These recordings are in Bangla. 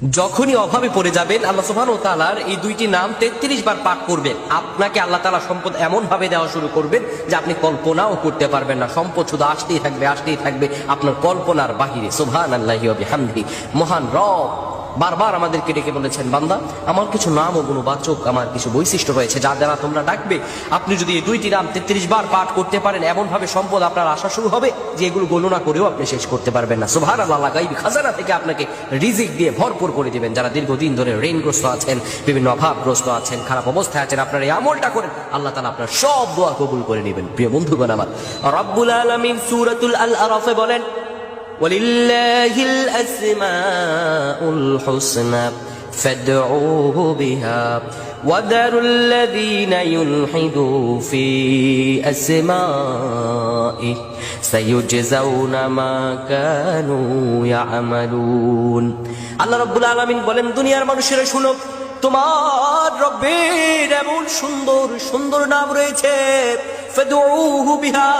যখনই অভাবে পড়ে যাবেন আল্লাহ সুবহানাহু ওয়া তাআলার এই দুইটি নাম 33 বার পাঠ করবেন, আপনাকে আল্লাহ তাআলা সম্পদ এমন ভাবে দেওয়া শুরু করবেন যে আপনি কল্পনাও করতে পারবেন না। সম্পদ শুধু আসতেই থাকবে আপনার কল্পনার বাহিরে। সুবহানাল্লাহি ওয়া বিহামদিহি। মহান রব বারবার আমাদেরকে ডেকে বলেছেন, বান্দা আমার কিছু নাম ও গুণবাচক, আমার কিছু বৈশিষ্ট্য রয়েছে যা দ্বারা তোমরা ডাকবে। আপনি যদি এই দুইটি নাম 33 বার পাঠ করতে পারেন, এমন ভাবে সম্পদ আপনার আসা শুরু হবে যে এগুলো গণনা করেও আপনি শেষ করতে পারবেন না। সুবহানাল্লাহ। গায়বী খাজানা থেকে আপনাকে রিজিক দিয়ে ভরপুর করে দিবেন। যারা দীর্ঘদিন ধরে ঋণগ্রস্ত আছেন, বিভিন্ন অভাবগ্রস্ত আছেন, খারাপ অবস্থায় আছেন, আপনারা এই আমলটা করেন, আল্লাহ তাআলা আপনার সব দোয়া কবুল করে নেবেন। প্রিয় বন্ধুগণ আমার, রব্বুল আলামিন সূরাতুল আল আরাফে বলেন, ওয়ালিল্লাহিল আসমাউল হুসনা ফাদউহু বিহা ওয়াদারুল লাযীনা ইউলহিদু ফি আসমাইহি সাইয়ুজজাউনা মা কানু ইয়ামালুন। আল্লাহ রাব্বুল আলামিন বলেন, দুনিয়ার মানুষেরা শুনো, তোমার রব্বের এমন সুন্দর সুন্দর নাম রয়েছে, ফাদউহু বিহা,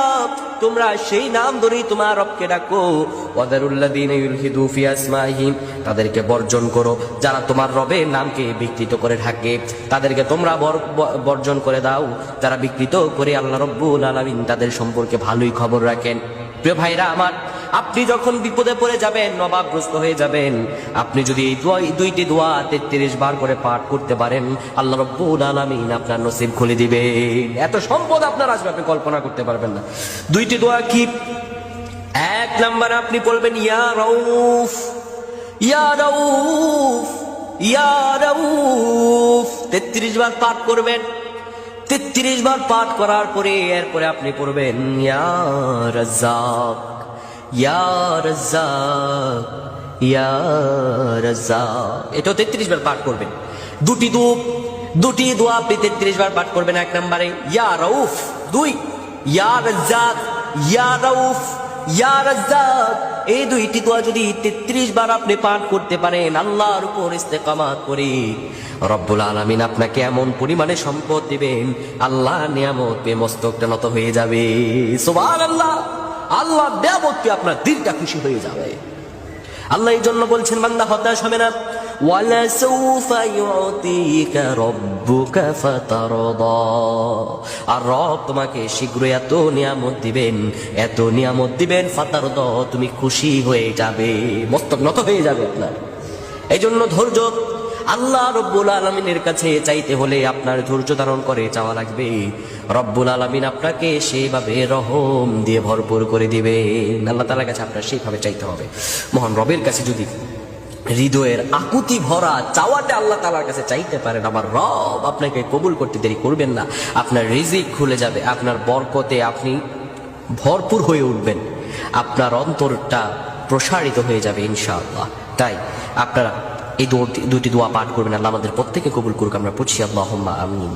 তোমরা সেই নাম ধরেই তোমার রবকে ডাকো। ওয়াদারুল্লাযীনা ইউলহিদু ফি আসমাইহি, তাদেরকে বর্জন করো যারা তোমার রবের নামকে বিকৃত করে থাকে, তাদেরকে তোমরা বর্জন করে দাও যারা বিকৃত করে আল্লাহ রাব্বুল আলামিন তাদের সম্পর্কে ভালোই খবর রাখেন। প্রিয় ভাইরা আমার, আপনি যখন বিপদে পড়ে যাবেন, অভাবগ্রস্ত হয়ে যাবেন, আপনি যদি এই দুইটি দোয়া 33 বার করে পাঠ করতে পারেন, আল্লাহ রাব্বুল আলামিন আপনার নসিব খুলে দিবেন। এত সম্পদ আপনার আসবে আপনি কল্পনা করতে পারবেন না। দুইটি দোয়া কি? এক নাম্বার আপনি পড়বেন ইয়া রাউফ, ইয়া রাউফ, ইয়া রাউফ 33 বার পাঠ করবেন। 33 বার পাঠ করার পরে এরপরে আপনি পড়বেন ইয়া রাজ্জাক, ইয়া রাজ্জাক, ইয়া রাজ্জাক। এটাও 33 বার পাঠ করবেন। দুটি দোয়া আপনি 33 বার পাঠ করবেন। এক নম্বরে ইয়া রাউফ, দুই ইয়া রাজ্জাক, ইয়া রাউফ, ইয়া রাজ্জাক। এই দুইটি দোয়া যদি 33 বার আপনি পাঠ করতে পারেন, আল্লাহর উপর ইস্তেকামাত করে, রব্বুল আলামিন আপনাকে এমন পরিমাণে সম্পদ দিবেন, আল্লাহ নিয়ামত পেয়ে মস্তকটা নত হয়ে যাবে। সুবহানাল্লাহ। আল্লাহ নিয়ামত পেয়ে আপনার দিলটা খুশি হয়ে যাবে। আল্লাহ এই জন্য বলছেন, বান্দা হতাশ হবে না। ওয়ালা সাউফা ইউতিকা রাব্বুকা ফাতারদা, আর রব তোমাকে শীঘ্রই এত নিয়ামত দিবেন, এত নিয়ামত দিবেন, ফাতারদা, তুমি খুশি হয়ে যাবে, মস্তক নত হয়ে যাবে আপনার। এই জন্য ধৈর্য, আল্লাহ রব্বুল আলামিনের কাছে চাইতে হলে আপনার ধৈর্য ধারণ করে চাওয়া লাগবে। রব্বুল আলামিন আপনাকে সেইভাবে রহম দিয়ে ভরপুর করে দিবেন। আল্লাহ তাআলার কাছে আপনার সেইভাবে চাইতে হবে। মহান রবের কাছে যদি হৃদয়ের আকুতি ভরা চাওয়াটা আল্লাহ তাআলার কাছে চাইতে পারেন, আমার রব আপনাকে কবুল করতে দেরি করবেন না। আপনার রিজিক খুলে যাবে, আপনার বরকতে আপনি ভরপুর হয়ে উঠবেন, আপনার অন্তরটা প্রসারিত হয়ে যাবে ইনশাআল্লাহ। তাই আপনারা এই দুটি দোয়া পাঠ করবেন। আল্লাহ আমাদের প্রত্যেকে কবুল করুক। আমরা পড়ছি আল্লাহুম্মা আমিন।